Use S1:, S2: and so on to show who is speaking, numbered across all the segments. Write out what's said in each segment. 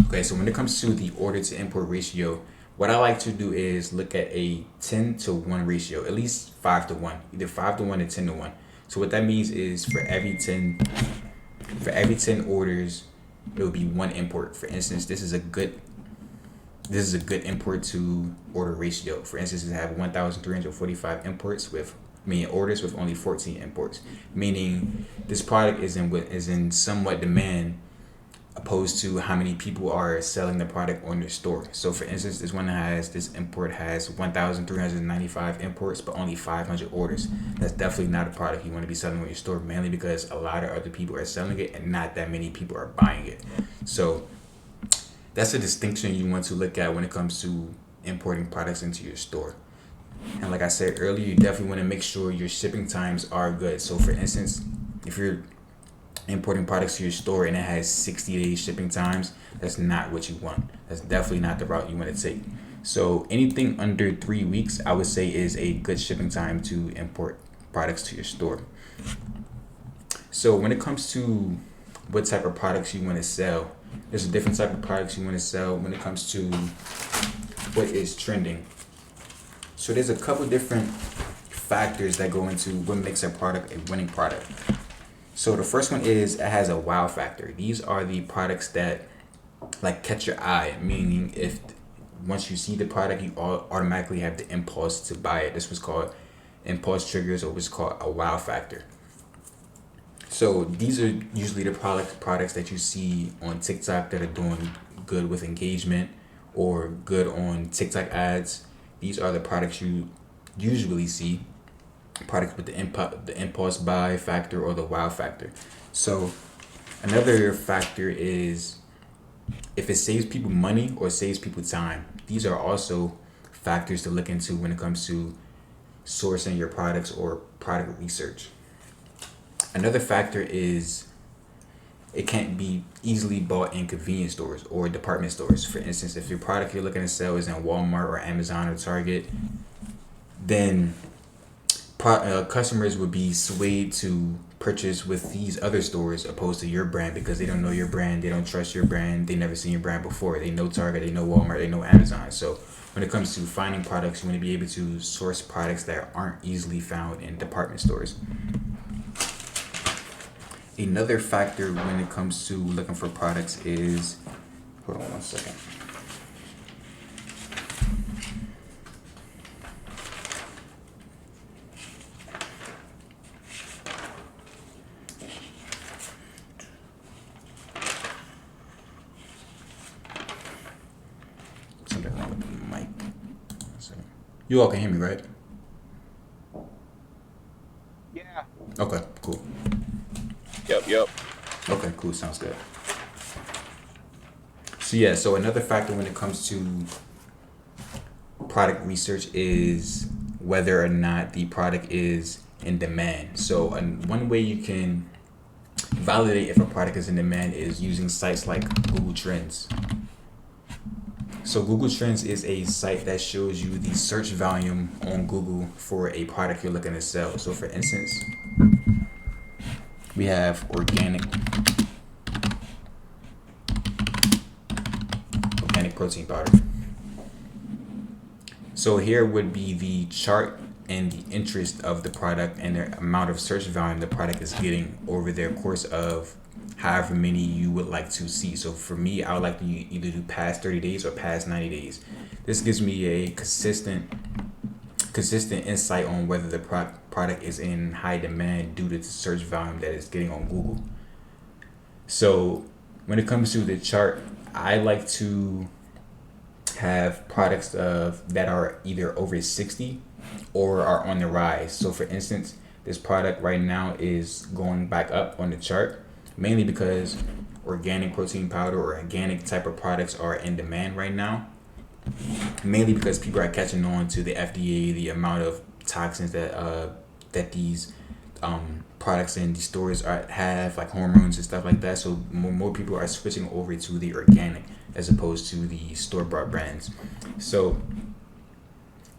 S1: Okay, so when it comes to the order to import ratio, what I like to do is look at a 10-to-1 ratio, at least 5-to-1, either 5-to-1 or 10-to-1. So what that means is for every 10 orders, it will be one import. For instance, this is a good import to order ratio. For instance, we have 1,345 orders with only 14 imports, meaning this product is in somewhat demand opposed to how many people are selling the product on their store. So for instance, this import has 1,395 imports, but only 500 orders. That's definitely not a product you want to be selling on your store, mainly because a lot of other people are selling it and not that many people are buying it. So that's a distinction you want to look at when it comes to importing products into your store. And like I said earlier, you definitely want to make sure your shipping times are good. So for instance, if you're importing products to your store and it has 60-day shipping times, that's not what you want. That's definitely not the route you want to take. So anything under 3 weeks, I would say, is a good shipping time to import products to your store. So when it comes to what type of products you want to sell, there's a different type of products you want to sell when it comes to what is trending. So there's a couple different factors that go into what makes a product a winning product. So the first one is it has a wow factor. These are the products that like catch your eye, meaning if once you see the product, you automatically have the impulse to buy it. This was called impulse triggers, or what's called a wow factor. So these are usually the products that you see on TikTok that are doing good with engagement or good on TikTok ads. These are the products you usually see. Products with the impulse buy factor or the wow factor. So another factor is if it saves people money or saves people time. These are also factors to look into when it comes to sourcing your products or product research. Another factor is it can't be easily bought in convenience stores or department stores. For instance, if your product you're looking to sell is in Walmart or Amazon or Target, then customers would be swayed to purchase with these other stores opposed to your brand because they don't know your brand, they don't trust your brand, they never seen your brand before. They know Target, they know Walmart, they know Amazon. So when it comes to finding products, you want to be able to source products that aren't easily found in department stores. Another factor when it comes to looking for products is, hold on one second. Something wrong with the mic. You all can hear me, right?
S2: Yeah.
S1: Okay, cool.
S2: Yep.
S1: Okay, cool. Sounds good. So another factor when it comes to product research is whether or not the product is in demand. So one way you can validate if a product is in demand is using sites like Google Trends. So Google Trends is a site that shows you the search volume on Google for a product you're looking to sell. So for instance, we have organic protein powder. So here would be the chart and the interest of the product and the amount of search volume the product is getting over their course of however many you would like to see. So for me, I would like to either do past 30 days or past 90 days. This gives me a consistent insight on whether the product is in high demand due to the search volume that it's getting on Google. So when it comes to the chart, I like to have products that are either over 60 or are on the rise. So for instance, this product right now is going back up on the chart, mainly because organic protein powder or organic type of products are in demand right now. Mainly because people are catching on to the FDA, the amount of toxins that these products in these stores have, like hormones and stuff like that. So more people are switching over to the organic as opposed to the store-bought brands. So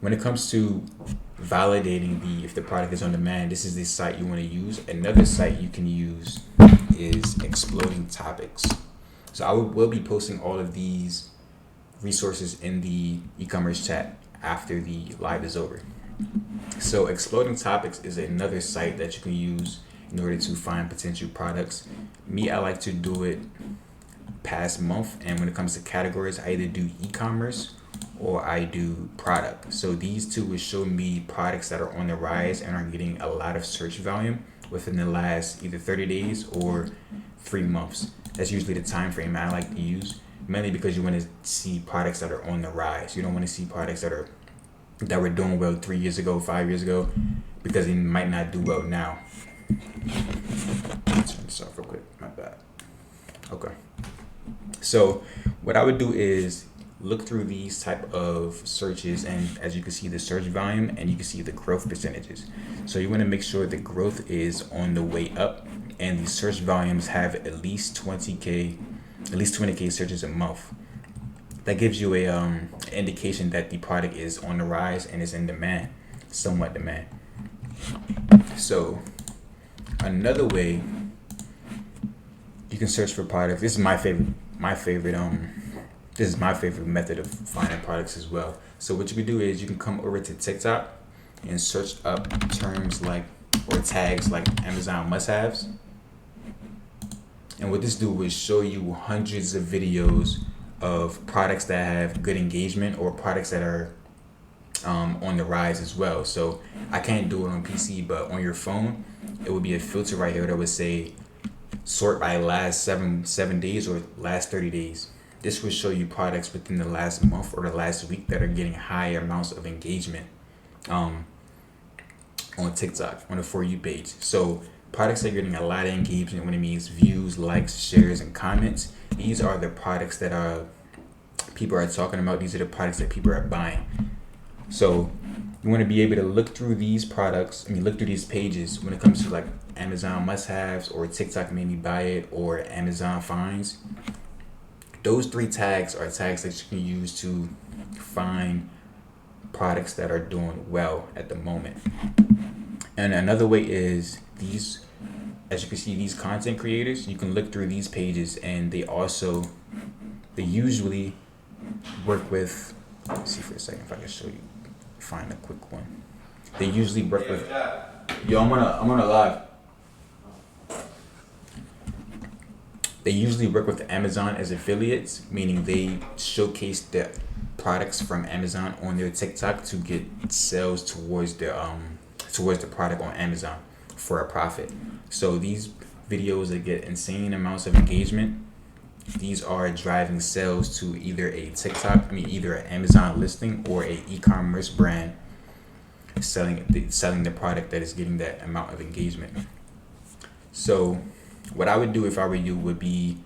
S1: when it comes to validating if the product is on demand, this is the site you want to use. Another site you can use is Exploding Topics. So I will be posting all of these resources in the e-commerce chat after the live is over. So Exploding Topics is another site that you can use in order to find potential products. Me, I like to do it past month, and when it comes to categories, I either do e-commerce or I do product. So these two will show me products that are on the rise and are getting a lot of search volume within the last either 30 days or 3 months. That's usually the time frame I like to use, mainly because you want to see products that are on the rise. You don't want to see products that were doing well 3 years ago, 5 years ago, because they might not do well now. Let's turn this off real quick. My bad. Okay. So what I would do is look through these type of searches, and as you can see the search volume and you can see the growth percentages. So you want to make sure the growth is on the way up and the search volumes have at least 20k searches a month. That gives you a indication that the product is on the rise and is in demand, somewhat demand. So another way you can search for products. This is my favorite method of finding products as well. So what you can do is you can come over to TikTok and search up terms like or tags like Amazon must-haves. And what this do is show you hundreds of videos of products that have good engagement or products that are on the rise as well. So I can't do it on PC, but on your phone, it would be a filter right here that would say sort by last seven days or last 30 days. This will show you products within the last month or the last week that are getting high amounts of engagement on TikTok on the For You page. So products that are getting a lot of engagement, when it means views, likes, shares, and comments, these are the products that people are talking about. These are the products that people are buying. So you want to be able to look through these products, look through these pages when it comes to like Amazon must-haves or TikTok made me buy it or Amazon finds. Those 3 tags are tags that you can use to find products that are doing well at the moment. And another way is these, as you can see, these content creators, you can look through these pages and they usually work with, let's see for a second if I can show you, find a quick one. They usually work with, I'm on a live. They usually work with Amazon as affiliates, meaning they showcase the products from Amazon on their TikTok to get sales towards the product on Amazon for a profit. So these videos that get insane amounts of engagement, these are driving sales to either a TikTok, either an Amazon listing or a e-commerce brand selling the product that is getting that amount of engagement. So what I would do if I were you would be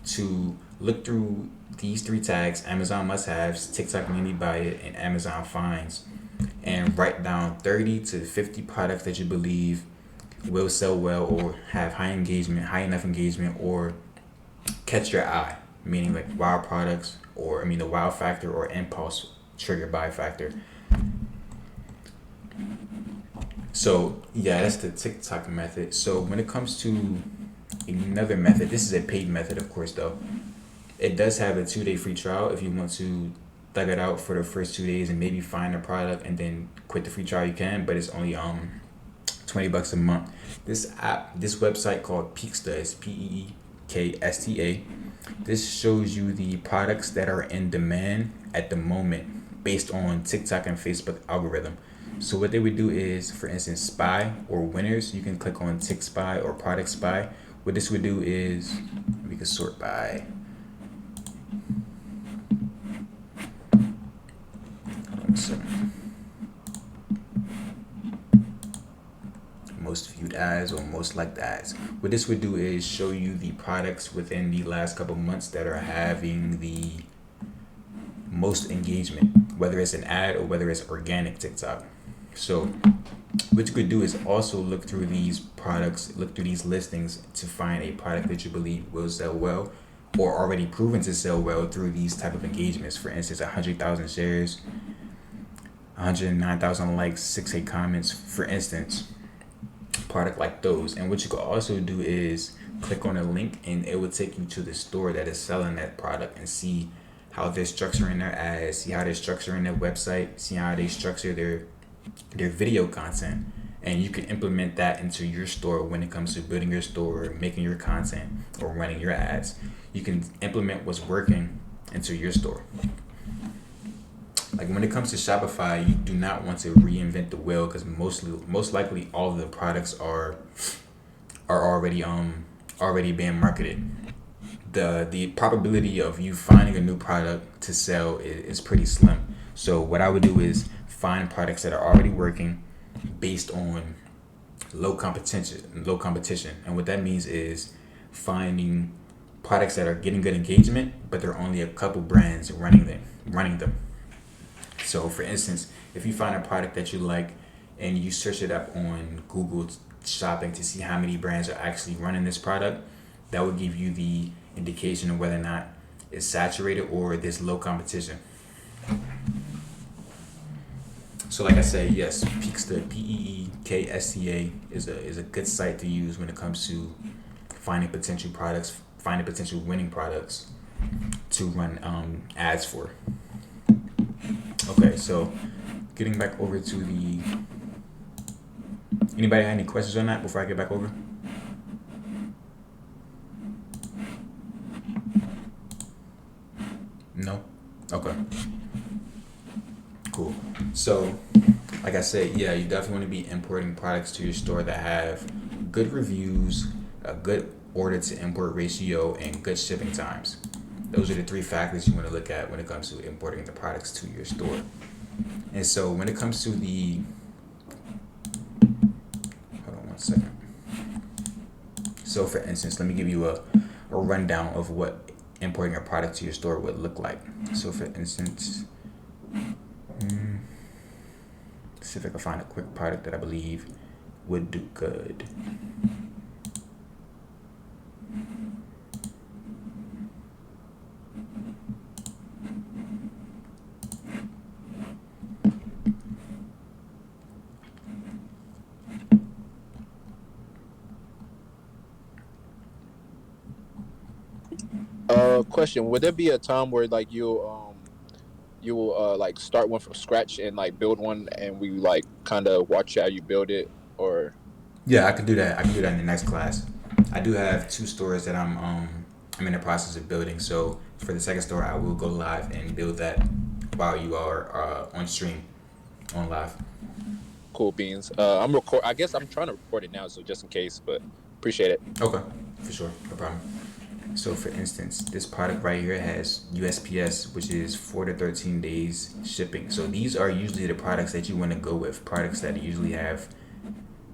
S1: to look through these 3 tags: Amazon must-haves, TikTok made me buy it, and Amazon finds, and write down 30 to 50 products that you believe will sell well or have high enough engagement, or catch your eye, meaning like wow products, or the wow factor or impulse trigger buy factor. So yeah, that's the TikTok method. So when it comes to another method, this is a paid method, of course, though. It does have a 2-day free trial if you want to thug it out for the first 2 days and maybe find a product and then quit the free trial. You can, but it's only $20 a month. This website called Peeksta, is Peeksta. This shows you the products that are in demand at the moment based on TikTok and Facebook algorithm. So what they would do is, for instance, Spy or Winners, you can click on Tick Spy or Product Spy. What this would do is we can sort by most viewed ads or most liked ads. What this would do is show you the products within the last couple months that are having the most engagement, whether it's an ad or whether it's organic TikTok. So what you could do is also look through these products, look through these listings to find a product that you believe will sell well or already proven to sell well through these type of engagements. For instance, 100,000 shares, 109,000 likes, 6 comments, for instance, product like those. And what you could also do is click on a link, and it will take you to the store that is selling that product and see how they're structuring their ads, see how they're structuring their website, see how they structure their video content, and you can implement that into your store when it comes to building your store, making your content, or running your ads. You can implement what's working into your store. Like when it comes to Shopify, you do not want to reinvent the wheel, because most likely all of the products are already being marketed. The probability of you finding a new product to sell is pretty slim. So what I would do is find products that are already working based on low competition. And what that means is finding products that are getting good engagement, but there are only a couple brands running them. So for instance, if you find a product that you like and you search it up on Google Shopping to see how many brands are actually running this product, that will give you the indication of whether or not it's saturated or there's low competition. So like I say, yes, Peeksta, Peeksta is a good site to use when it comes to finding potential products, finding potential winning products to run ads for. Okay, so getting back over to the, anybody have any questions on that before I get back over? No? Okay. Cool. So, like I said, yeah, you definitely want to be importing products to your store that have good reviews, a good order to import ratio, and good shipping times. Those are the three factors you want to look at when it comes to importing the products to your store. And so when it comes to the, hold on one second. So for instance, let me give you a rundown of what importing a product to your store would look like. So for instance, see if I can find a quick product that I believe would do good.
S2: Question: would there be a time where like you will like start one from scratch and like build one, and we like kind of watch how you build it, or?
S1: Yeah, I could do that. I can do that in the next class. I do have two stores that I'm in the process of building. So for the second store, I will go live and build that while you are on stream, on live.
S2: Cool beans. I guess I'm trying to record it now, so just in case. But appreciate it.
S1: Okay, for sure, no problem. So for instance, this product right here has USPS, which is 4 to 13 days shipping. So these are usually the products that you want to go with, products that usually have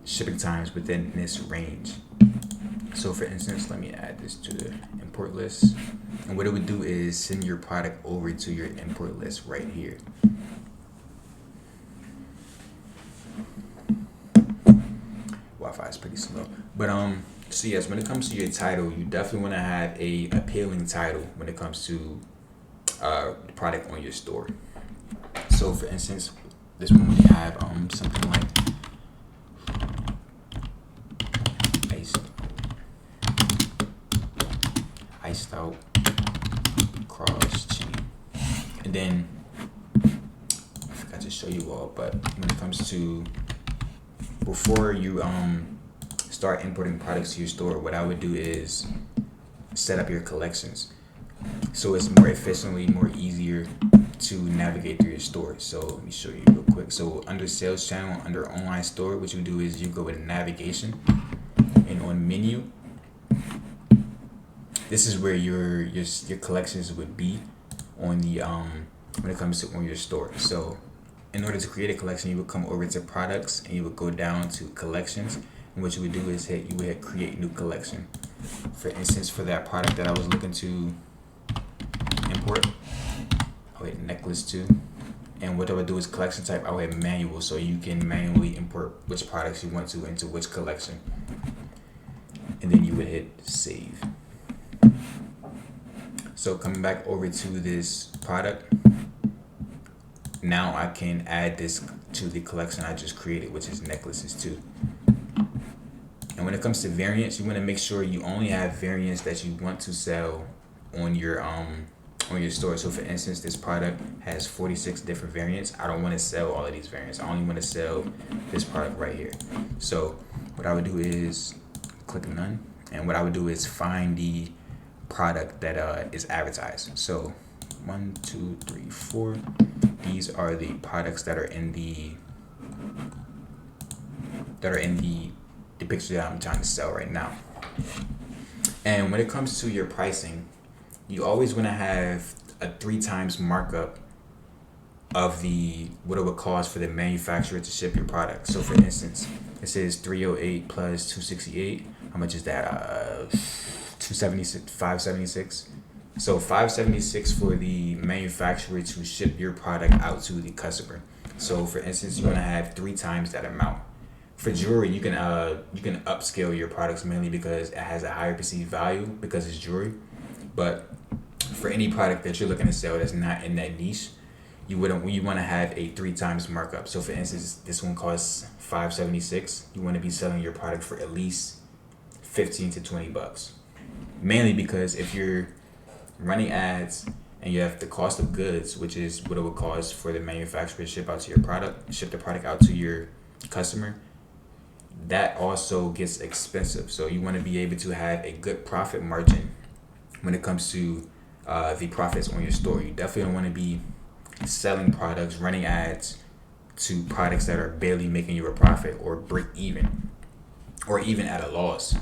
S1: shipping times within this range. So for instance, let me add this to the import list. And what it would do is send your product over to your import list right here. Wi-Fi is pretty slow. But so yes, when it comes to your title, you definitely want to have a appealing title when it comes to the product on your store. So for instance, this one we have something like iced out cross chain. And then I forgot to show you all, but when it comes to before you start importing products to your store, what I would do is set up your collections so it's more efficiently, more easier to navigate through your store. So let me show you real quick. So under sales channel, under online store, what you do is you go with navigation, and on menu, this is where your collections would be on the when it comes to on your store. So in order to create a collection, you would come over to products and you would go down to collections, and what you would do is you would hit create new collection. For instance, for that product that I was looking to import, I'll hit necklace 2, and what I would do is collection type, I'll hit manual, so you can manually import which products you want to into which collection, and then you would hit save. So coming back over to this product, now I can add this to the collection I just created, which is necklaces 2. And And when it comes to variants, you want to make sure you only have variants that you want to sell on your store. So for instance, this product has 46 different variants. I don't want to sell all of these variants. I only want to sell this product right here. So what I would do is click none, and what I would do is find the product that is advertised. So 1, 2, 3, 4. These are the products that are in the picture that I'm trying to sell right now. And when it comes to your pricing, you always want to have a 3 times markup of what it would cost for the manufacturer to ship your product. So for instance, it says 308 plus 268. How much is that? 276, 576. So 576 for the manufacturer to ship your product out to the customer. So for instance, you want to have 3 times that amount. For jewelry, you can upscale your products mainly because it has a higher perceived value because it's jewelry. But for any product that you're looking to sell that's not in that niche, you want to have a 3 times markup. So for instance, this one costs $5.76. You want to be selling your product for at least $15 to $20. Mainly because if you're running ads and you have the cost of goods, which is what it would cost for the manufacturer to ship the product out to your customer, that also gets expensive. So you want to be able to have a good profit margin when it comes to the profits on your store. You definitely don't want to be selling products, running ads to products that are barely making you a profit or break even or even at a loss.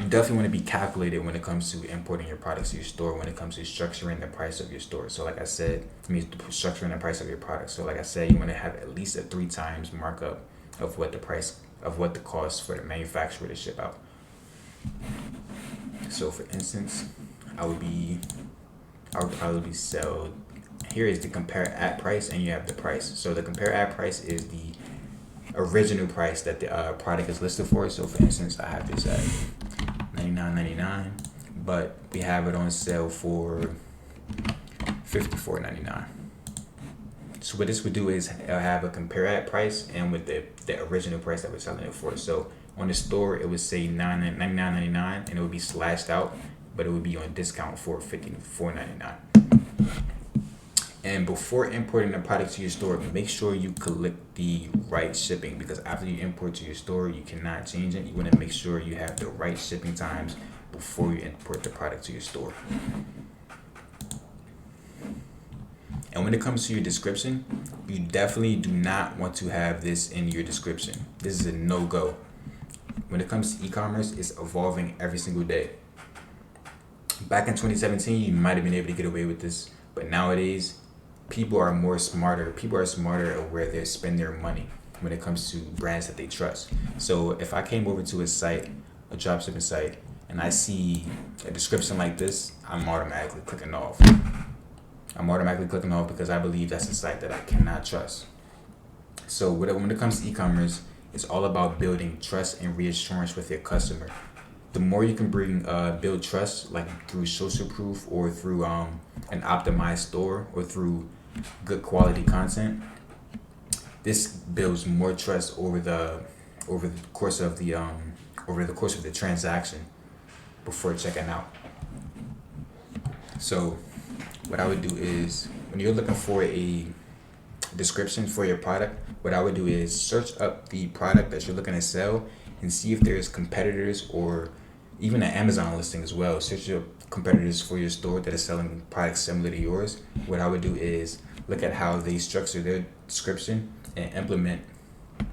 S1: You definitely want to be calculated when it comes to importing your products to your store, when it comes to structuring the price of your store. So like I said, structuring the price of your product. So like I said, you want to have at least a 3 times markup of what the cost for the manufacturer to ship out. So for instance, I would probably sell, here is the compare at price, and you have the price. So the compare at price is the original price that the product is listed for. So for instance, I have this at $99.99, but we have it on sale for $54.99. So what this would do is have a compare at price and with the original price that we're selling it for. So on the store, it would say $99.99 and it would be slashed out, but it would be on discount for $54.99. And before importing the product to your store, make sure you collect the right shipping, because after you import to your store, you cannot change it. You want to make sure you have the right shipping times before you import the product to your store. And when it comes to your description, you definitely do not want to have this in your description. This is a no-go. When it comes to e-commerce, it's evolving every single day. Back in 2017, you might have been able to get away with this, but nowadays, people are smarter of where they spend their money when it comes to brands that they trust. So if I came over to a site, a dropshipping site, and I see a description like this, I'm automatically clicking off. Because I believe that's a site that I cannot trust. So when it comes to e-commerce, it's all about building trust and reassurance with your customer. The more you can build trust, like through social proof or through an optimized store or through good quality content, this builds more trust over the course of the transaction before checking out. So what I would do is, when you're looking for a description for your product, what I would do is search up the product that you're looking to sell and see if there's competitors or even an Amazon listing as well. Search your competitors for your store that are selling products similar to yours. What I would do is look at how they structure their description and implement,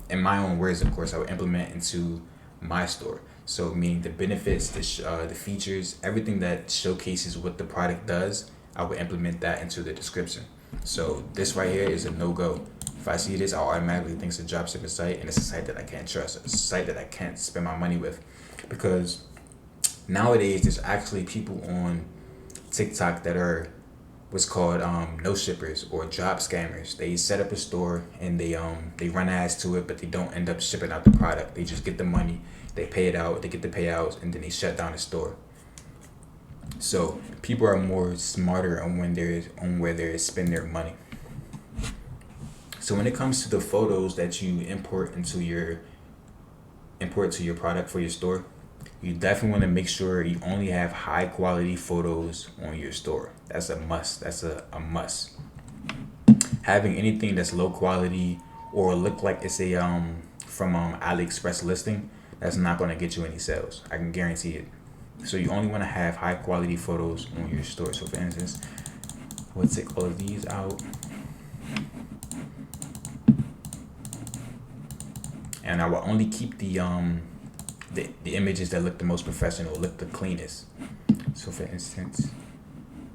S1: in my own words, of course, I would implement into my store. So meaning the benefits, the features, everything that showcases what the product does, I would implement that into the description. So this right here is a no-go. If I see this, I'll automatically think it's a dropshipping site, and it's a site that I can't trust. It's a site that I can't spend my money with, because nowadays there's actually people on TikTok that are what's called no shippers or drop scammers. They set up a store and they run ads to it, but they don't end up shipping out the product. They just get the money, they pay it out, they get the payouts, and then they shut down the store. So people are more smarter on where they spend their money. So when it comes to the photos that you import into your import to your product for your store, you definitely want to make sure you only have high quality photos on your store. That's a must. That's a must. Having anything that's low quality or look like it's a from AliExpress listing, that's not going to get you any sales. I can guarantee it. So you only want to have high quality photos on your store. So for instance, we'll take all of these out, and I will only keep the images that look the most professional, look the cleanest. So for instance,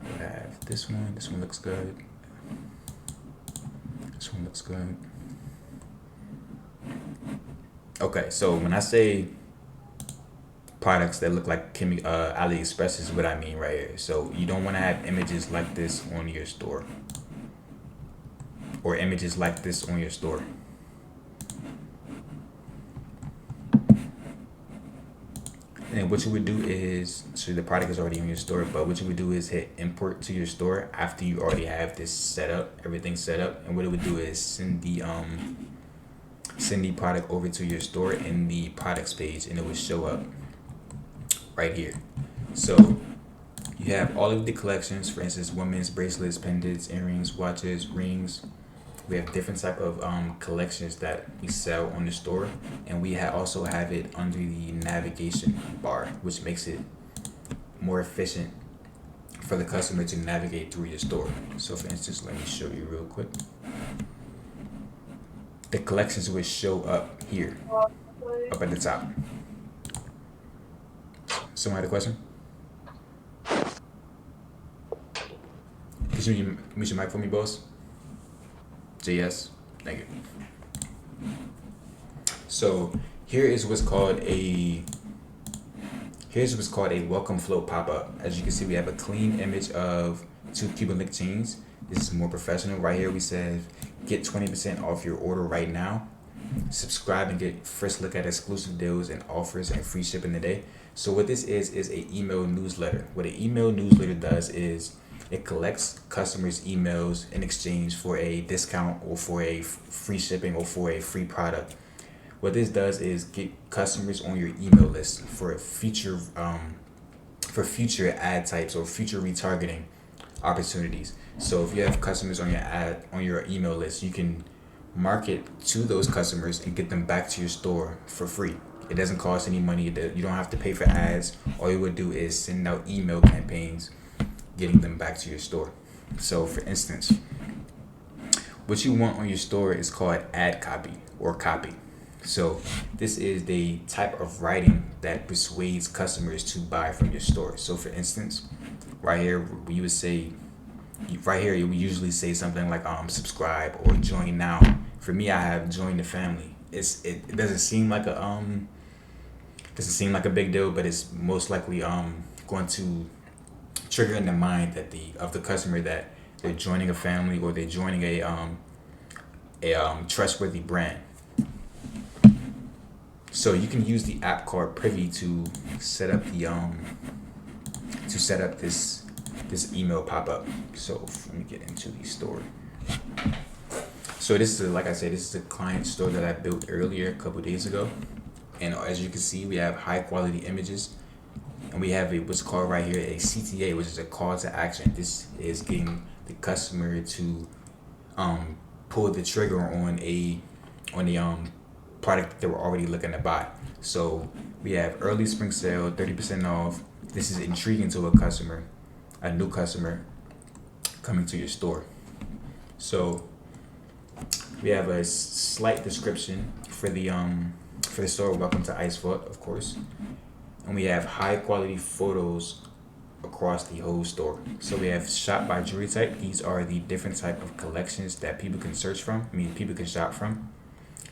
S1: we'll have this one. This one looks good. This one looks good. Okay, so when I say products that look like AliExpress is what I mean right here. So you don't want to have images like this on your store, or images like this on your store. And what you would do is, so the product is already in your store, but what you would do is hit import to your store after you already have this set up, everything set up. And what it would do is send the product over to your store in the products page, and it would show up right here. So you have all of the collections, for instance, women's bracelets, pendants, earrings, watches, rings. We have different type of collections that we sell on the store, and we also have it under the navigation bar, which makes it more efficient for the customer to navigate through your store. So for instance, let me show you real quick. The collections will show up here, up at the top. Someone had a question? Could you mute your mic for me, boss? Say yes. Thank you. So here is what's called a welcome flow pop-up. As you can see, we have a clean image of 2 Cuban link chains. This is more professional. Right here we said get 20% off your order right now. Subscribe and get first look at exclusive deals and offers and free shipping today. So what this is a email newsletter. What an email newsletter does is it collects customers' emails in exchange for a discount or for a free shipping or for a free product. What this does is get customers on your email list for future ad types or future retargeting opportunities. So if you have customers on your email list, you can market to those customers and get them back to your store for free. It doesn't cost any money. You don't have to pay for ads. All you would do is send out email campaigns getting them back to your store. So for instance, what you want on your store is called ad copy or copy. So this is the type of writing that persuades customers to buy from your store. So for instance, right here you would say, you would usually say something like subscribe or join now. For me, I have join the family. It doesn't seem like a big deal, but it's most likely going to trigger in the mind of the customer that they're joining a family or they're joining a trustworthy brand. So you can use the app called Privy to set up this email pop-up. So let me get into the store. So this is a client store that I built earlier a couple days ago, and as you can see, we have high quality images, and we have what's called right here a CTA, which is a call to action. This is getting the customer to pull the trigger on the product that they were already looking to buy. So we have early spring sale, 30% off. This is intriguing to a new customer coming to your store. So we have a slight description for the store. Welcome to Ice Vault, of course. And we have high quality photos across the whole store. So we have shop by jewelry type. These are the different type of collections that people can people can shop from.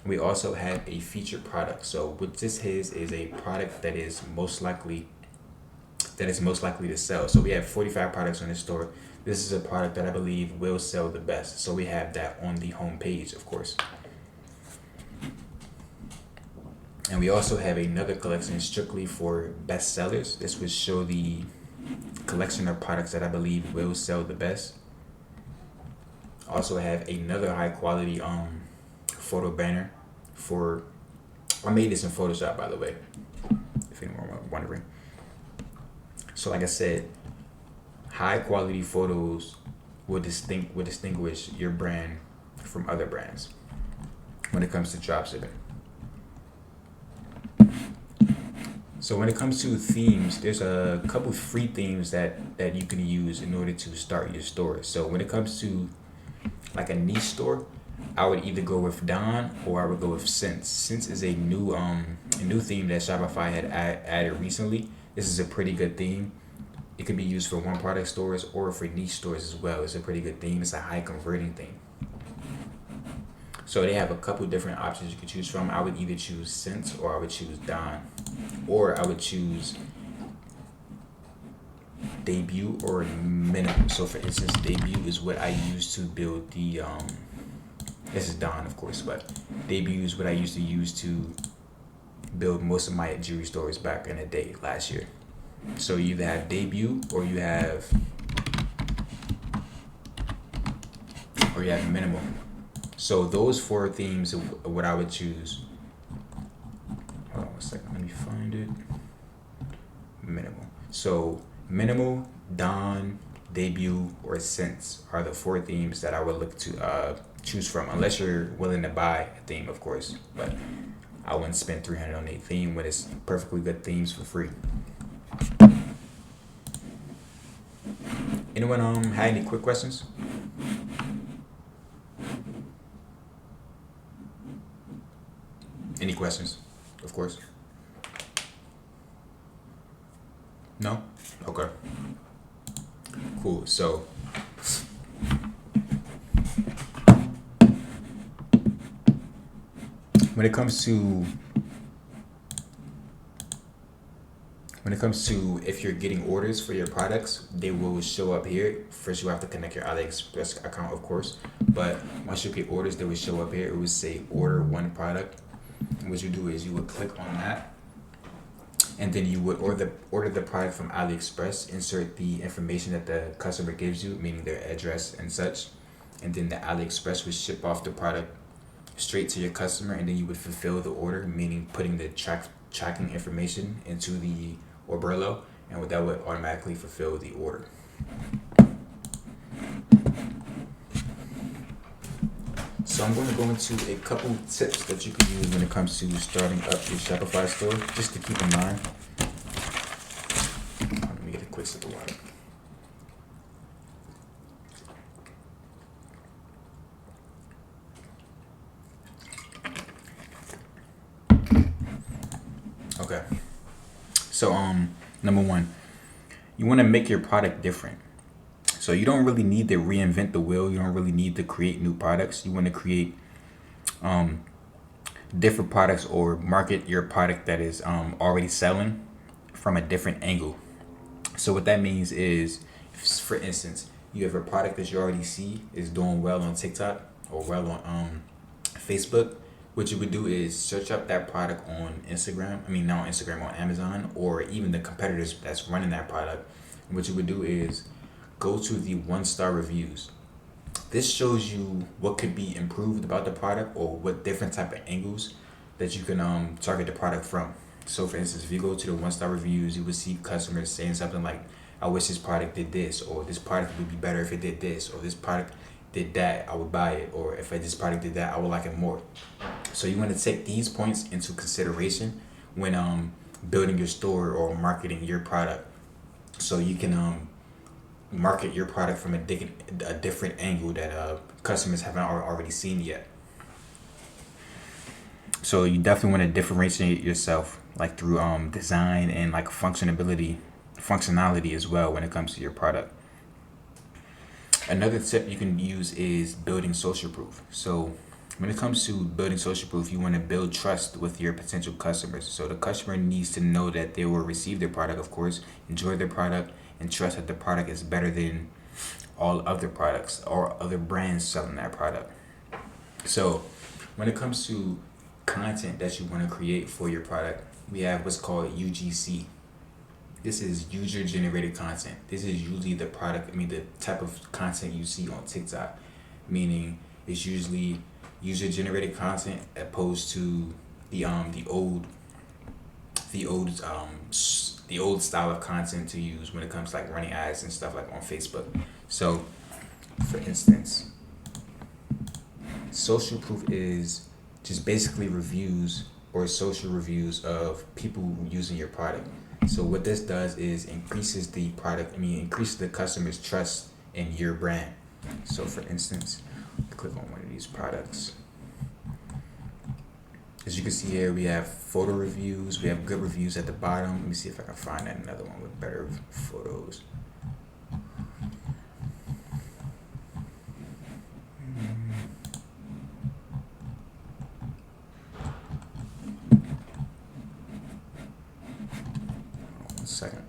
S1: We also have a featured product. So what this is a product that is most likely to sell. So we have 45 products on the store. This is a product that I believe will sell the best. So we have that on the home page, of course. And we also have another collection strictly for best sellers. This would show the collection of products that I believe will sell the best. Also have another high quality photo banner for I made this in Photoshop, by the way, if anyone wondering. So like I said, high quality photos will distinguish your brand from other brands when it comes to dropshipping. So when it comes to themes, there's a couple free themes that you can use in order to start your store. So when it comes to like a niche store, I would either go with Dawn or I would go with Sense. Sense is a new theme that Shopify had added recently. This is a pretty good theme. It can be used for one product stores or for niche stores as well. It's a pretty good theme. It's a high converting theme. So they have a couple different options you could choose from. I would either choose Sense or I would choose Dawn, or I would choose Debut or Minimum. So for instance, Debut is what I use to build the this is Dawn, of course, but Debut is what I used to use to build most of my jewelry stores back in the day last year. So you either have Debut or you have Minimum. So those four themes are what I would choose. Hold on one second, let me find it. Minimal. So Minimal, Dawn, Debut, or Sense are the four themes that I would look to choose from, unless you're willing to buy a theme, of course. But I wouldn't spend $300 on a theme when it's perfectly good themes for free. Anyone had any quick questions? Any questions? Of course. No? Okay. Cool. So when it comes to if you're getting orders for your products, they will show up here. First, you have to connect your AliExpress account, of course. But once you get orders, they will show up here. It would say order one product. And what you do is you would click on that, and then you would order the product from AliExpress, insert the information that the customer gives you, meaning their address and such, and then the AliExpress would ship off the product straight to your customer, and then you would fulfill the order, meaning putting the tracking information into the Oberlo, and that would automatically fulfill the order. So I'm going to go into a couple tips that you can use when it comes to starting up your Shopify store, just to keep in mind. Let me get a quick sip of water. Okay. So number one, you want to make your product different. So you don't really need to reinvent the wheel. You don't really need to create new products. You want to create different products or market your product that is already selling from a different angle. So what that means is, for instance, you have a product that you already see is doing well on TikTok or well on Facebook. What you would do is search up that product on Instagram. I mean, not on Instagram, on Amazon, or even the competitors that's running that product. And what you would do is go to the 1-star reviews. This shows you what could be improved about the product, or what different type of angles that you can target the product from. So for instance, if you go to the 1-star reviews, you will see customers saying something like, I wish this product did this, or this product would be better if it did this, or this product did that, I would buy it, or if this product did that, I would like it more. So you want to take these points into consideration when building your store or marketing your product, so you can market your product from a different angle that customers haven't already seen yet. So you definitely want to differentiate yourself, like through design and like functionality as well when it comes to your product. Another tip you can use is building social proof. So when it comes to building social proof, you want to build trust with your potential customers. So the customer needs to know that they will receive their product, of course, enjoy their product, and trust that the product is better than all other products or other brands selling that product. So when it comes to content that you want to create for your product, we have what's called UGC. This is user generated content. This is usually the type of content you see on TikTok, meaning it's usually user generated content opposed to the old the old the old style of content to use when it comes to like running ads and stuff like on Facebook. So, for instance, social proof is just basically reviews or social reviews of people using your product. So what this does is increases the customer's trust in your brand. So for instance, click on one of these products. As you can see here, we have photo reviews. We have good reviews at the bottom. Let me see if I can find another one with better photos. One second.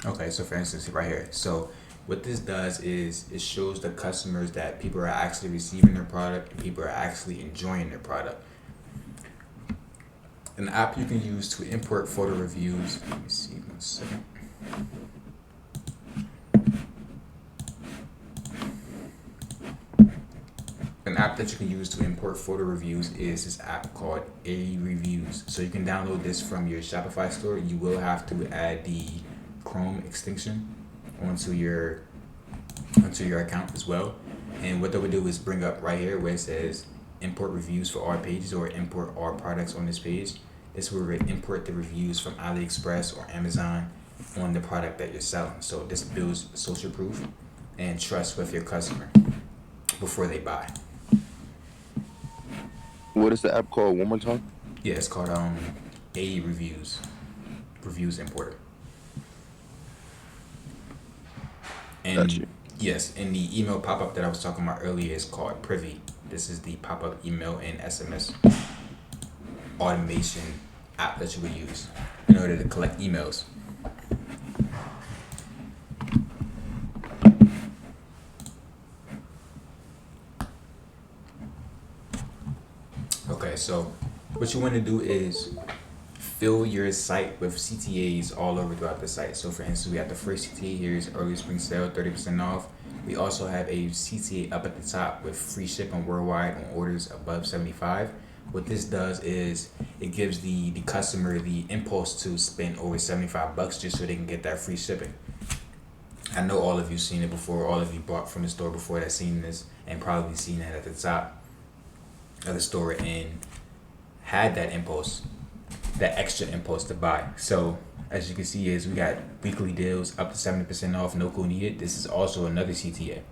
S1: Okay, so for instance, right here. So what this does is it shows the customers that people are actually receiving their product and people are actually enjoying their product. An app you can use to import photo reviews. Let me see, one second. An app that you can use to import photo reviews is this app called A-Reviews. So you can download this from your Shopify store. You will have to add the Chrome extension onto your account as well. And what that would do is bring up right here where it says import reviews for all pages or import all products on this page. This will import the reviews from AliExpress or Amazon on the product that you're selling. So this builds social proof and trust with your customer before they buy.
S2: What is the app called? One more time.
S1: Yeah, it's called A-Reviews, reviews importer. And
S2: Got you.
S1: yes, and the email pop-up that I was talking about earlier is called Privy. This is the pop-up email and SMS automation app that you would use in order to collect emails. Okay, so what you want to do is fill your site with CTAs all over throughout the site. So for instance, we have the first CTA here is early spring sale, 30% off. We also have a CTA up at the top with free shipping worldwide on orders above 75. What this does is it gives the customer the impulse to spend over $75 just so they can get that free shipping. I know all of you seen it before. All of you bought from the store before that seen this and probably seen it at the top of the store and had that impulse, that extra impulse to buy. So as you can see is we got weekly deals up to 70% off, no code needed. This is also another CTA.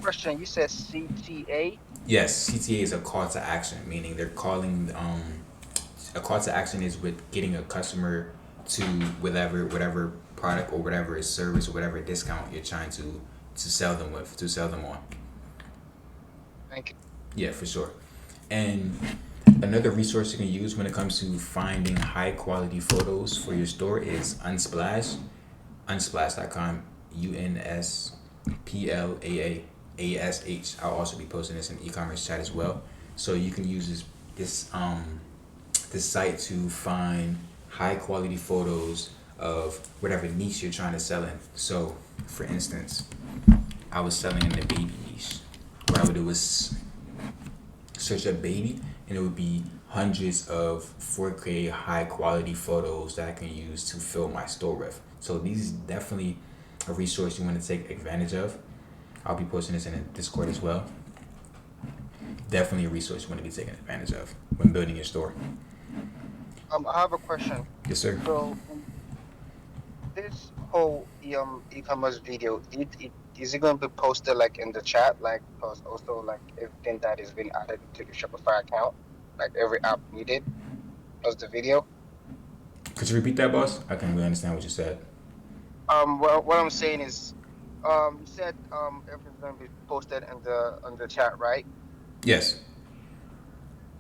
S3: Question, you said CTA?
S1: Yes, CTA is a call to action, meaning they're calling a call to action is with getting a customer to whatever product or whatever service or whatever discount you're trying to sell them on.
S3: Thank you.
S1: Yeah, for sure. And another resource you can use when it comes to finding high quality photos for your store is Unsplash. Unsplash.com. UNSPLAASH. I'll also be posting this in e-commerce chat as well. So you can use this site to find high quality photos of whatever niche you're trying to sell in. So for instance, I was selling in the baby niche. What I would do is search up baby and it would be hundreds of 4K high quality photos that I can use to fill my store with. So these is definitely a resource you want to take advantage of. I'll be posting this in the Discord as well. Definitely a resource you want to be taking advantage of when building your store.
S3: I have a question.
S1: Yes, sir.
S3: So this whole e-commerce video, is it going to be posted like in the chat, like plus also like everything that has been added to the Shopify account, like every app needed, plus the video?
S1: Could you repeat that, boss? I can't really understand what you said.
S3: Well, what I'm saying is, you said everything's going to be posted in the chat, right?
S1: Yes.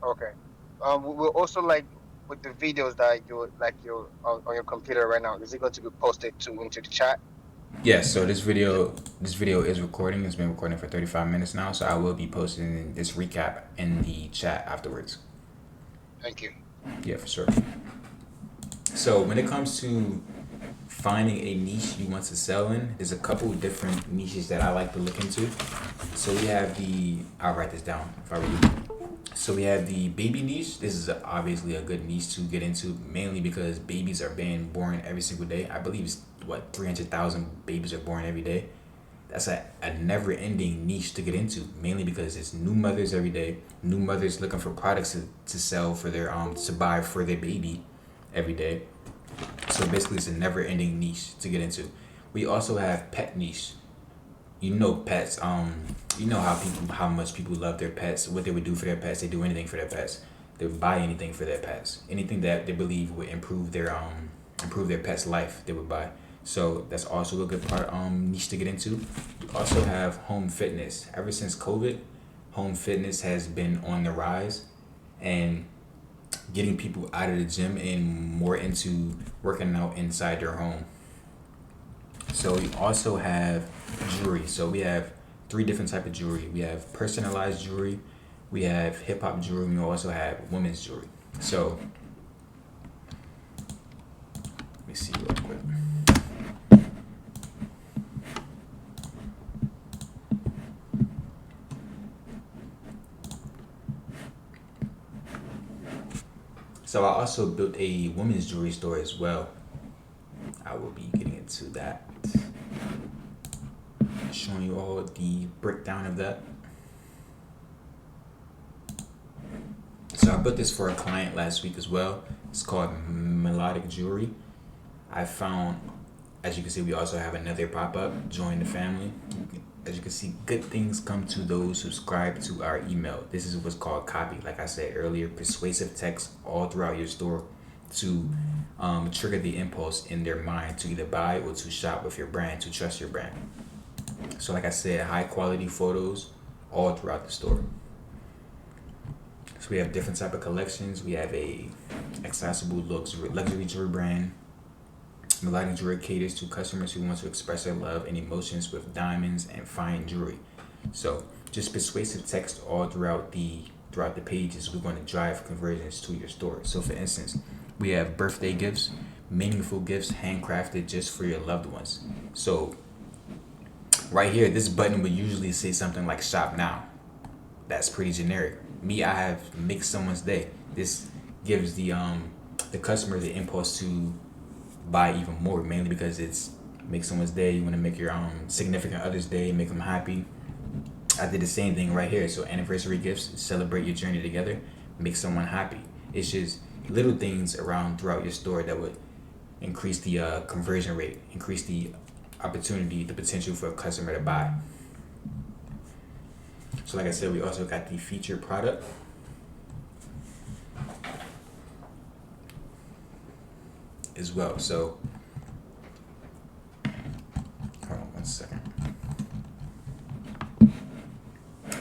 S3: Okay. We'll also like with the videos that you you're on your computer right now. Is it going to be posted into the chat?
S1: Yes, so this video is recording. It's been recording for 35 minutes now, so I will be posting this recap in the chat afterwards.
S3: Thank you.
S1: Yeah, for sure. So when it comes to finding a niche you want to sell in, there's a couple of different niches that I like to look into. So we have I'll write this down if I were you. So we have the baby niche. This is obviously a good niche to get into, mainly because babies are being born every single day. I believe it's 300,000 babies are born every day. That's a never-ending niche to get into, mainly because it's new mothers every day. New mothers looking for products to sell for their to buy for their baby every day. So basically, it's a never-ending niche to get into. We also have pet niche. You know pets. You know how much people love their pets. What they would do for their pets. They do anything for their pets. They would buy anything for their pets. Anything that they believe would improve their pet's life, they would buy. So that's also a good part niche to get into. You also have home fitness. Ever since COVID, home fitness has been on the rise, and getting people out of the gym and more into working out inside their home. So we also have jewelry. So we have 3 different type of jewelry. We have personalized jewelry, we have hip hop jewelry, and we also have women's jewelry. So let me see real quick. So I also built a women's jewelry store as well. I will be getting into that, showing you all the breakdown of that. So I built this for a client last week as well. It's called Melodic Jewelry. I found, as you can see, we also have another pop-up, join the family. As you can see, good things come to those who subscribe to our email. This is what's called copy. Like I said earlier, persuasive text all throughout your store to trigger the impulse in their mind to either buy or to shop with your brand, to trust your brand. So like I said, high quality photos all throughout the store. So we have different type of collections. We have a accessible luxury jewelry brand. Melodic Jewelry caters to customers who want to express their love and emotions with diamonds and fine jewelry. So just persuasive text all throughout the pages. We're going to drive conversions to your store. So for instance, we have birthday gifts, meaningful gifts handcrafted just for your loved ones. So right here, this button would usually say something like shop now. That's pretty generic. Me, I have make someone's day. This gives the customer the impulse to buy even more, mainly because it's make someone's day. You want to make your significant other's day, make them happy. I did the same thing right here. So anniversary gifts, celebrate your journey together, make someone happy. It's just little things around throughout your store that would increase the conversion rate, increase the opportunity, the potential for a customer to buy. So like I said, we also got the featured product. As well. So hold on one second.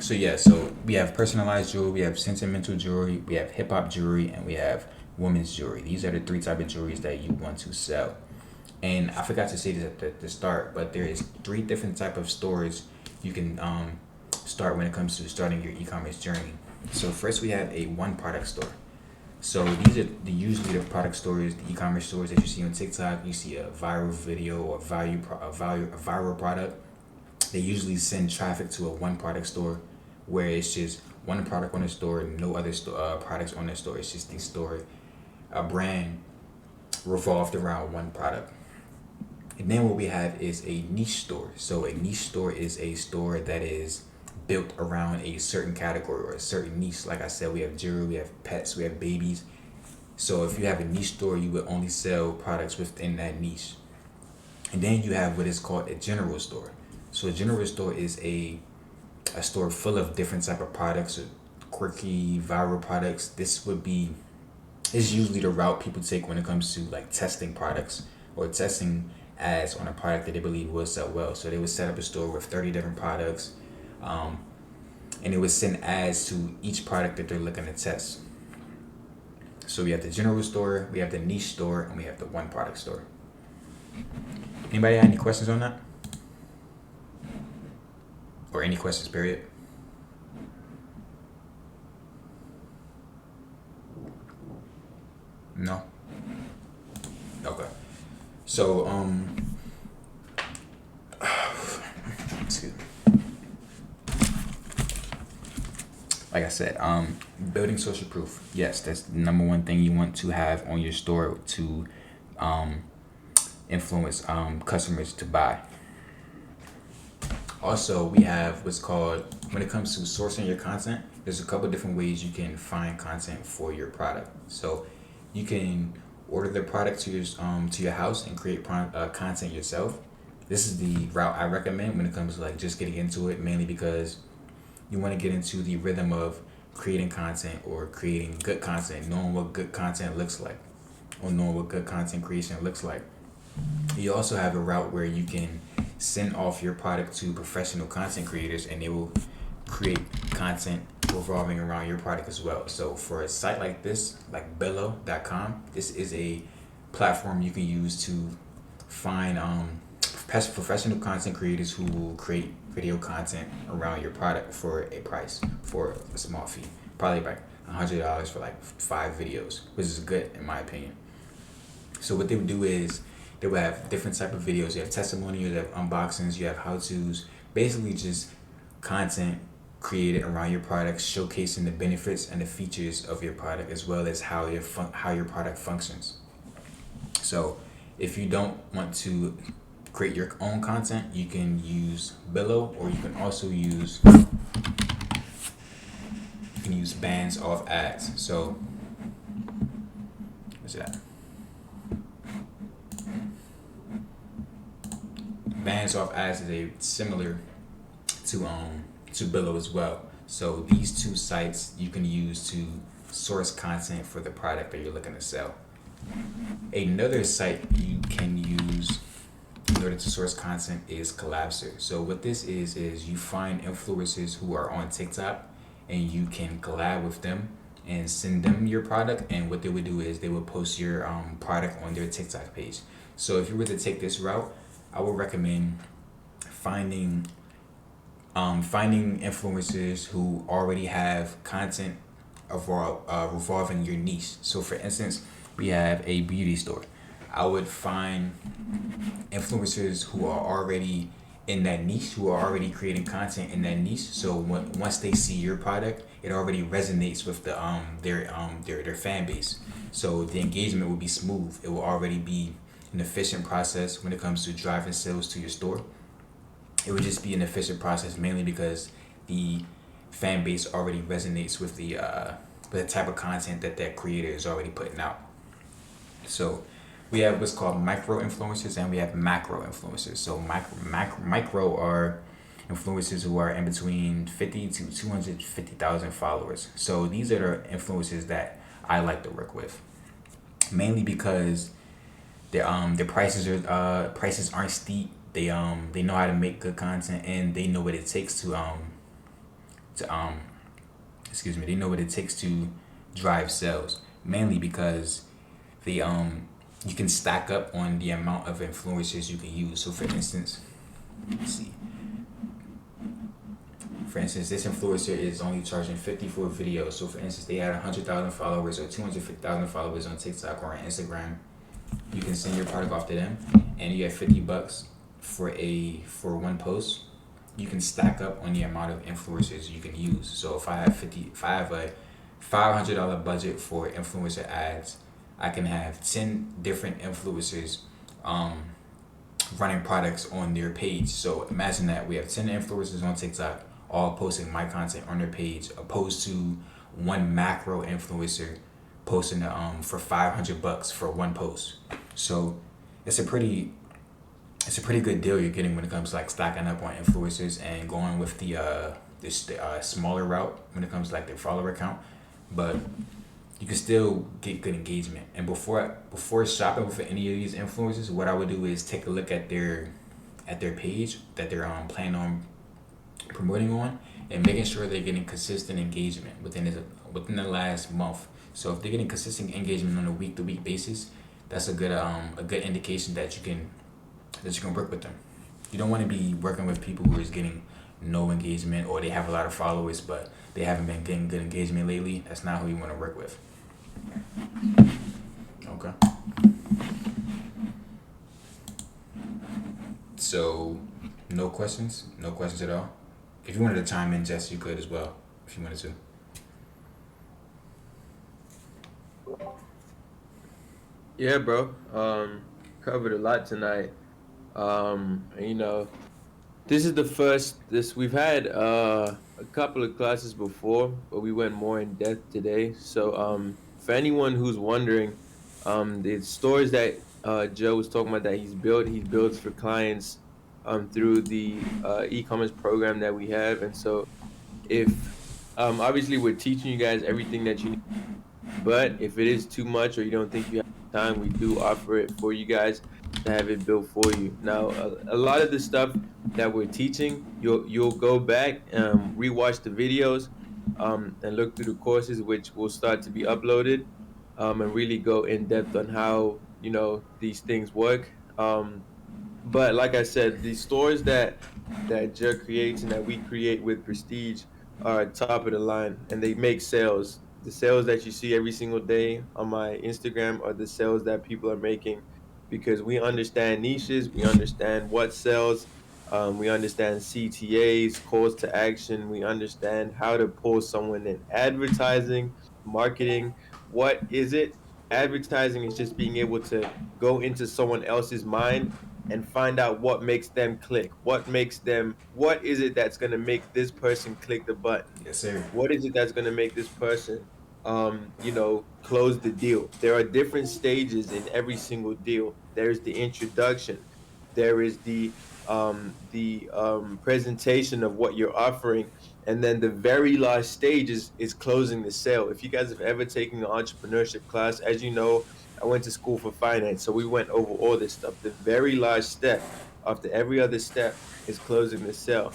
S1: So yeah, so we have personalized jewelry, we have sentimental jewelry, we have hip hop jewelry, and we have women's jewelry. These are the 3 type of jewelries that you want to sell. And I forgot to say this at the start, but there is 3 different type of stores you can start when it comes to starting your e-commerce journey. So first we have a one product store. So these are usually the product stores, the e-commerce stores that you see on TikTok. You see a viral video or a viral product. They usually send traffic to a one product store where it's just one product on the store, no other products on the store. It's just the store, a brand revolved around one product. And then what we have is a niche store. So a niche store is a store that is built around a certain category or a certain niche. Like I said, we have jewelry, we have pets, we have babies. So if you have a niche store, you would only sell products within that niche. And then you have what is called a general store. So a general store is a store full of different type of products, or quirky viral products. This would be is usually the route people take when it comes to like testing products or testing ads on a product that they believe will sell well. So they would set up a store with 30 different products, and it would send ads to each product that they're looking to test. So we have the general store, we have the niche store, and we have the one product store. Anybody have any questions on that? Or any questions, period? No? Okay. So excuse me. Like I said, building social proof. Yes, that's the number one thing you want to have on your store to influence customers to buy. Also, we have what's called, when it comes to sourcing your content, there's a couple different ways you can find content for your product. So you can order the product to your house and create content yourself. This is the route I recommend when it comes to like just getting into it, mainly because you want to get into the rhythm of creating content or creating good content, knowing what good content looks like, or knowing what good content creation looks like. You also have a route where you can send off your product to professional content creators and they will create content revolving around your product as well. So for a site like this, like Billo.com, this is a platform you can use to find professional content creators who will create video content around your product for a price, for a small fee, probably like $100 for like 5 videos, which is good in my opinion. So what they would do is they would have different type of videos. You have testimonials, you have unboxings, you have how-tos, basically just content created around your product, showcasing the benefits and the features of your product, as well as how your product functions. So if you don't want to create your own content, you can use Billo, or you can also use bands off ads. So what's that? Bands off ads is a similar to Billo as well. So these two sites you can use to source content for the product that you're looking to sell. Another site you can use in order to source content is Collabster. So what this is you find influencers who are on TikTok and you can collab with them and send them your product, and what they would do is they would post your product on their TikTok page. So if you were to take this route, I would recommend finding influencers who already have content revolving your niche. So for instance, we have a beauty store. I would find influencers who are already in that niche, who are already creating content in that niche. So once they see your product, it already resonates with their fan base. So the engagement will be smooth. It will already be an efficient process when it comes to driving sales to your store. It would just be an efficient process, mainly because the fan base already resonates with the type of content that creator is already putting out. So we have what's called micro influencers and we have macro influencers. So micro are influencers who are in between 50 to 250,000 followers. So these are the influencers that I like to work with, mainly because their prices aren't steep. They know how to make good content, and they know what it takes to they know what it takes to drive sales, mainly because they you can stack up on the amount of influencers you can use. So for instance, let's see. For instance, this influencer is only charging 50 for a video. So for instance, they had 100,000 followers or 250,000 followers on TikTok or on Instagram. You can send your product off to them, and you have $50 for one post. You can stack up on the amount of influencers you can use. So if I have a $500 budget for influencer ads, I can have 10 different influencers running products on their page. So imagine that we have 10 influencers on TikTok all posting my content on their page, opposed to one macro influencer posting for $500 for one post. So it's a pretty good deal you're getting when it comes to like stacking up on influencers and going with the smaller route when it comes to like their follower count. But you can still get good engagement. And before shopping with any of these influencers, what I would do is take a look at their page that they're planning on promoting on, and making sure they're getting consistent engagement within the last month. So if they're getting consistent engagement on a week-to-week basis, that's a good indication that you can work with them. You don't want to be working with people who is getting no engagement, or they have a lot of followers but they haven't been getting good engagement lately. That's not who you want to work with. Okay. So, no questions? No questions at all? If you wanted to chime in, Jess, you could as well, if you wanted to.
S4: Yeah, bro. Covered a lot tonight. And, this is the first. This we've had a couple of classes before, but we went more in depth today. So for anyone who's wondering, the stores that Joe was talking about that he builds for clients through the e-commerce program that we have. And so if obviously we're teaching you guys everything that you need, but if it is too much or you don't think you have time, we do offer it for you guys to have it built for you. Now, a lot of the stuff that we're teaching, you'll go back, rewatch the videos, and look through the courses, which will start to be uploaded, and really go in depth on how these things work. But like I said, the stores that Joe creates and that we create with Prestige are top of the line, and they make sales. The sales that you see every single day on my Instagram are the sales that people are making because we understand niches, we understand what sells, we understand CTAs, calls to action, we understand how to pull someone in. Advertising, marketing, what is it? Advertising is just being able to go into someone else's mind and find out what makes them click. What is it that's going to make this person click the button?
S1: Yes, sir.
S4: What is it that's going to make this person, close the deal? There are different stages in every single deal. There's the introduction. There is the presentation of what you're offering, and then the very last stage is closing the sale. If you guys have ever taken an entrepreneurship class, as you know, I went to school for finance, so we went over all this stuff. The very last step, after every other step, is closing the sale.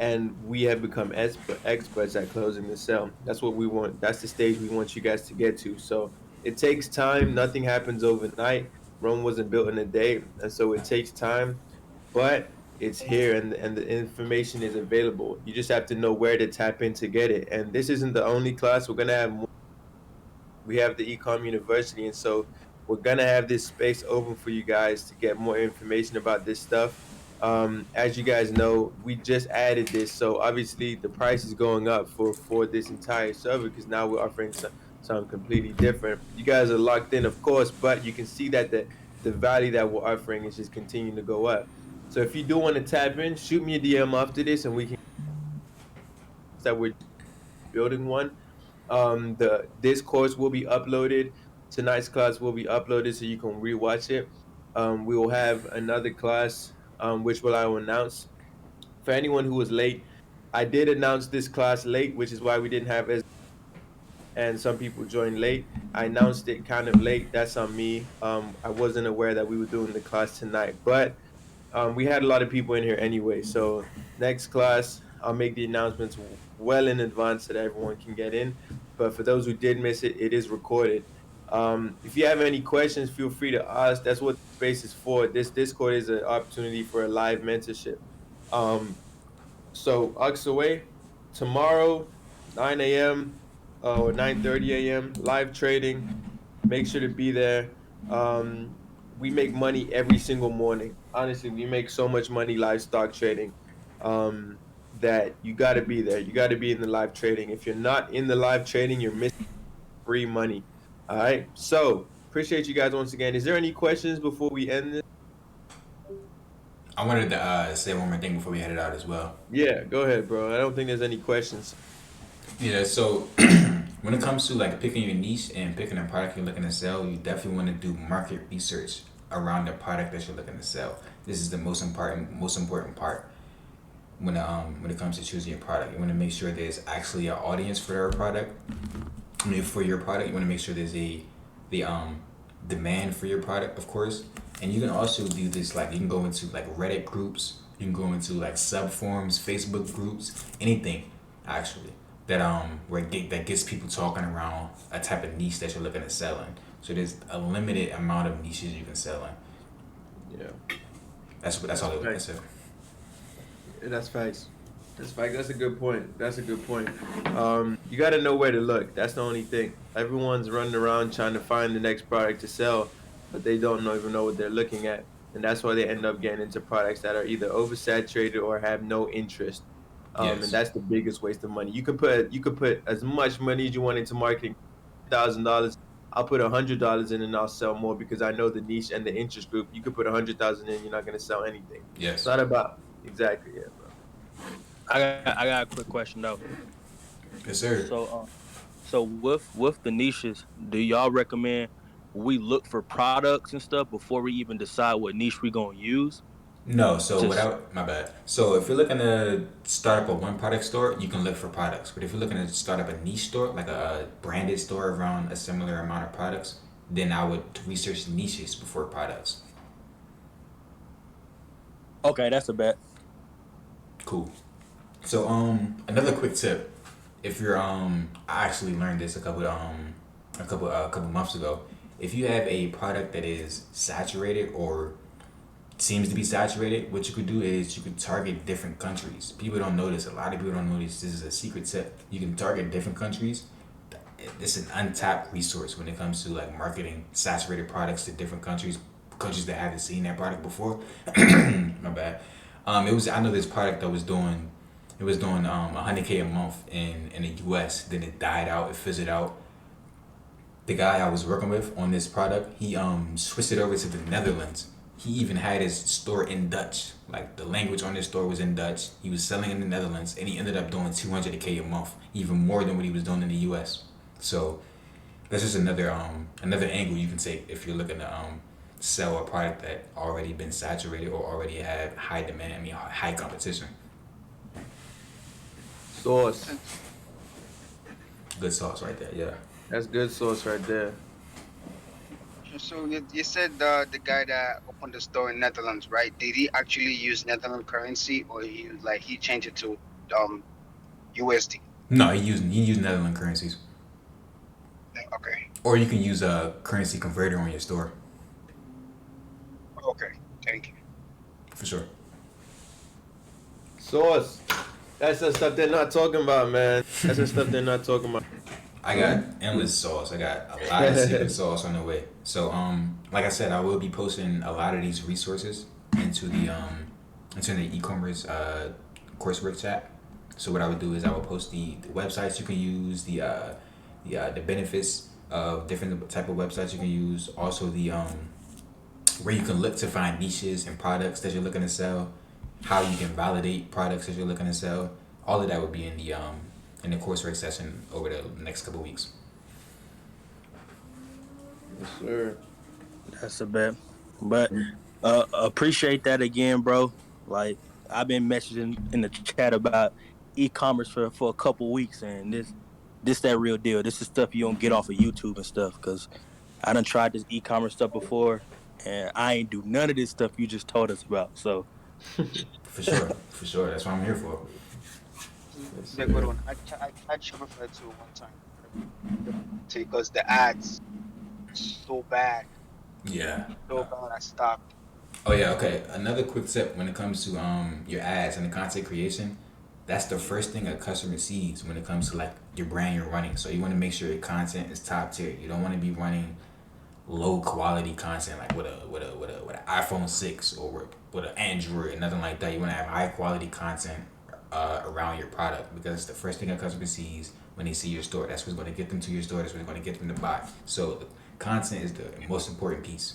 S4: And we have become experts at closing the sale. That's what we want. That's the stage we want you guys to get to. So it takes time. Nothing happens overnight. Rome wasn't built in a day. And so it takes time, but it's here and the information is available. You just have to know where to tap in to get it. And this isn't the only class. We're going to have more. We have the Ecom University, and so we're gonna have this space open for you guys to get more information about this stuff. As you guys know, we just added this, so obviously the price is going up for this entire server because now we're offering something completely different. You guys are locked in, of course, but you can see that the value that we're offering is just continuing to go up. So if you do want to tap in, shoot me a DM after this, and we can that we're building one. The This course will be uploaded. Tonight's class will be uploaded so you can rewatch it. We will have another class, which I will announce. For anyone who was late, I did announce this class late, which is why we didn't have as and some people joined late. I announced it kind of late. That's on me. I wasn't aware that we were doing the class tonight, but we had a lot of people in here anyway. So next class, I'll make the announcements well in advance so that everyone can get in. But for those who did miss it, it is recorded. If you have any questions, feel free to ask. That's what the space is for. This Discord is an opportunity for a live mentorship. So ask away tomorrow, 9 a.m. Or 9:30 a.m. live trading. Make sure to be there. We make money every single morning. Honestly, we make so much money live stock trading that you got to be there. You got to be in the live trading. If you're not in the live trading, you're missing free money. All right. So appreciate you guys once again. Is there any questions before we end this?
S1: I wanted to say one more thing before we head it out as well.
S4: Yeah, go ahead, bro. I don't think there's any questions.
S1: Yeah, so when it comes to like picking your niche and picking a product you're looking to sell, you definitely want to do market research around the product that you're looking to sell. This is the most important part when it comes to choosing your product. You want to make sure there's actually an audience for your product. I mean, for your product, you want to make sure there's the demand for your product, of course. And you can also do this, like you can go into like Reddit groups, you can go into like sub forums, Facebook groups, anything actually that that gets people talking around a type of niche that you're looking at selling. So there's a limited amount of niches you can sell in.
S4: Yeah.
S1: That's all I say.
S4: That's facts. That's a good point. You got to know where to look. That's the only thing. Everyone's running around trying to find the next product to sell, but they don't even know what they're looking at. and that's why they end up getting into products that are either oversaturated or have no interest. And
S1: Yes.
S4: that's the biggest waste of money. You could put as much money as you want into marketing. $1,000, I'll put $100 in and I'll sell more because I know the niche and the interest group. You could put 100,000 in, you're not gonna sell anything. It's
S1: Yes.
S4: not about exactly, yeah, bro.
S2: I got a quick question though.
S1: Yes, sir.
S2: So with the niches, do y'all recommend we look for products and stuff before we even decide what niche we gonna use?
S1: No, so
S2: Just
S1: without my bad. So if you're looking to start up a one product store, you can look for products. But if you're looking to start up a niche store, like a branded store around a similar amount of products, then I would research niches before products.
S2: okay, that's a bet.
S1: Cool. So another quick tip. If you're I actually learned this a couple months ago. If you have a product that is saturated or seems to be saturated, what you could do is you could target different countries. People don't notice. A lot of people don't notice. This is a secret tip. You can target different countries. It's an untapped resource when it comes to like marketing saturated products to different countries, countries that haven't seen that product before. My bad. It was I know this product that was doing it was doing 100K a month in the U.S. Then it died out. It fizzled out. The guy I was working with on this product, he switched it over to the Netherlands. He even had his store in Dutch. Like the language on his store was in Dutch. He was selling in the Netherlands, and he ended up doing 200K a month, even more than what he was doing in the U.S. So that's just another angle you can take if you're looking to sell a product that already been saturated or already have high demand. I mean high competition.
S4: Sauce.
S1: Good sauce right there. Yeah.
S4: That's good sauce right there.
S3: So you said the guy that opened the store in Netherlands, right? Did he actually use Netherlands currency, or he changed it to um USD?
S1: No, he used Netherlands currencies,
S3: Okay.
S1: or you can use a currency converter on your store
S3: Okay. Thank you.
S1: for sure.
S4: Sauce. That's the stuff they're not talking about, man. That's the stuff they're not talking about.
S1: I got endless sauce. I got a lot of secret sauce on the way. So like I said, I will be posting a lot of these resources into the e-commerce coursework chat. So what I would do is I would post the websites you can use, the benefits of different type of websites you can use, also the where you can look to find niches and products that you're looking to sell, how you can validate products that you're looking to sell. All of that would be in the coursework session over the next couple of weeks.
S4: Yes, sir.
S2: That's a bet. But appreciate that again, bro. Like I've been messaging in the chat about e-commerce for a couple weeks, and this that real deal. This is stuff you don't get off of YouTube and stuff. Cause I done tried this e-commerce stuff before, and I ain't do none of this stuff you just told us about. So
S1: For sure, for sure. That's what I'm here for.
S4: Yes,
S3: The good
S4: sir.
S3: one. I tried Shopify too one time because the ads so bad,
S1: Yeah.
S3: so bad. I stopped.
S1: Oh yeah. Okay. Another quick tip when it comes to your ads and the content creation. That's the first thing a customer sees when it comes to like your brand you're running. So you want to make sure your content is top tier. You don't want to be running low quality content like with an iPhone 6 or with an Android, nothing like that. You want to have high quality content around your product because it's the first thing a customer sees when they see your store. That's what's going to get them to your store. That's what's going to get them to buy. So the content is the most important piece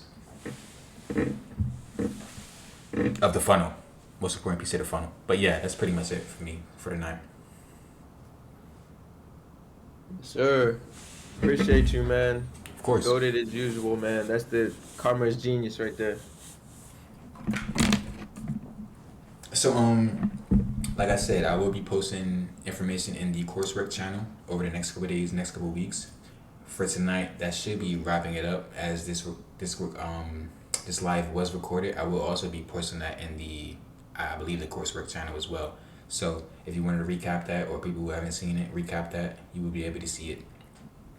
S1: of the funnel. Most important piece of the funnel. But yeah, that's pretty much it for me for the night.
S4: Yes, sir. Appreciate you, man.
S1: Of course.
S4: Goated as usual, man. That's the commerce genius right there.
S1: So like I said, I will be posting information in the coursework channel over the next couple of days, next couple of weeks. For tonight, that should be wrapping it up as this live was recorded. I will also be posting that in I believe the coursework channel as well. So if you wanted to recap that, or people who haven't seen it, recap that, you will be able to see it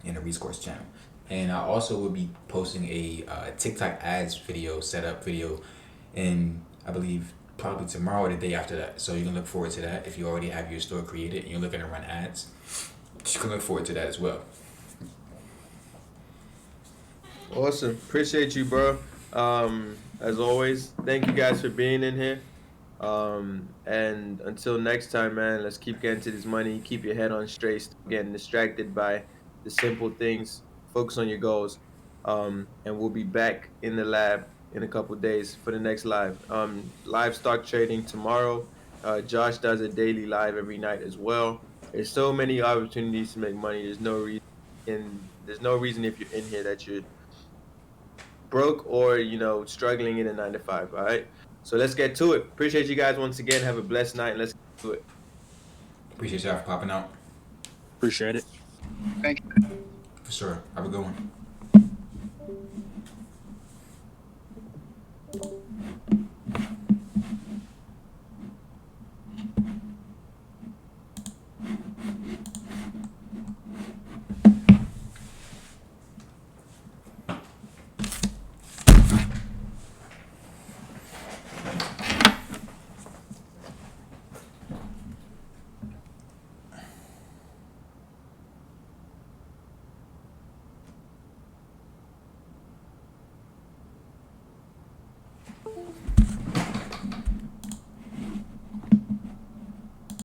S1: in the resource channel. And I also will be posting a TikTok ads video, setup video, in I believe probably tomorrow or the day after that. So you can look forward to that if you already have your store created and you're looking to run ads. You can look forward to that as well.
S4: Awesome. Appreciate you, bro. As always, thank you guys for being in here. And until next time, man, let's keep getting to this money. Keep your head on straight. Stop getting distracted by the simple things. Focus on your goals. And we'll be back in the lab in a couple days for the next live. Live stock trading tomorrow. Josh does a daily live every night as well. There's so many opportunities to make money. There's no reason if you're in here that you're broke or struggling in a 9 to 5. All right, so let's get to it. Appreciate you guys once again. Have a blessed night, and let's get to it.
S1: Appreciate y'all for popping out.
S2: Appreciate it.
S3: Thank you.
S1: For sure. Have a good one.